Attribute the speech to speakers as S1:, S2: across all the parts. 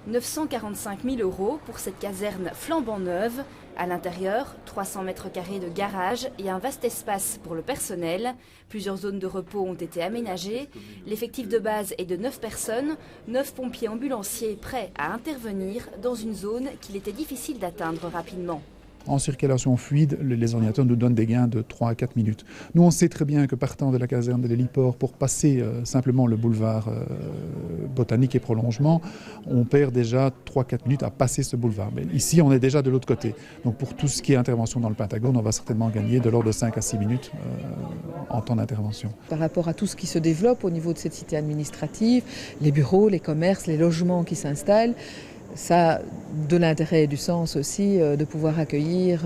S1: 945 000 € pour cette caserne flambant neuve. À l'intérieur, 300 mètres carrés de garage et un vaste espace pour le personnel. Plusieurs zones de repos ont été aménagées. L'effectif de base est de 9 personnes, 9 pompiers ambulanciers prêts à intervenir dans une zone qu'il était difficile d'atteindre rapidement.
S2: En circulation fluide, les ordinateurs nous donnent des gains de 3 à 4 minutes. Nous, on sait très bien que partant de la caserne de l'héliport pour passer simplement le boulevard Botanique et Prolongement, on perd déjà 3-4 minutes à passer ce boulevard. Mais ici, on est déjà de l'autre côté. Donc pour tout ce qui est intervention dans le Pentagone, on va certainement gagner de l'ordre de 5 à 6 minutes en temps d'intervention.
S3: Par rapport à tout ce qui se développe au niveau de cette cité administrative, les bureaux, les commerces, les logements qui s'installent, ça a de l'intérêt et du sens aussi de pouvoir accueillir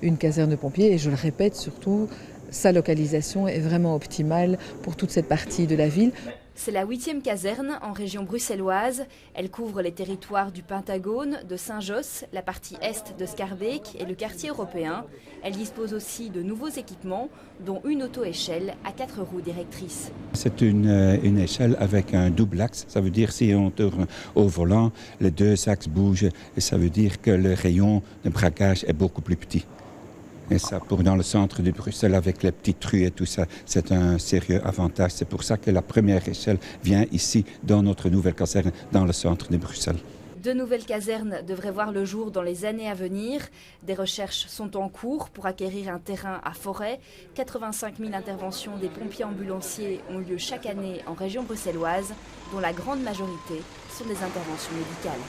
S3: une caserne de pompiers. Et je le répète surtout, sa localisation est vraiment optimale pour toute cette partie de la ville.
S1: C'est la 8e caserne en région bruxelloise. Elle couvre les territoires du Pentagone, de Saint-Josse, la partie est de Schaerbeek et le quartier européen. Elle dispose aussi de nouveaux équipements, dont une auto-échelle à 4 roues directrices.
S4: C'est une échelle avec un double axe. Ça veut dire si on tourne au volant, les deux axes bougent et ça veut dire que le rayon de braquage est beaucoup plus petit. Et ça, pour dans le centre de Bruxelles, avec les petites rues et tout ça, c'est un sérieux avantage. C'est pour ça que la première échelle vient ici, dans notre nouvelle caserne, dans le centre de Bruxelles.
S1: 2 nouvelles casernes devraient voir le jour dans les années à venir. Des recherches sont en cours pour acquérir un terrain à Forêt. 85 000 interventions des pompiers ambulanciers ont lieu chaque année en région bruxelloise, dont la grande majorité sont des interventions médicales.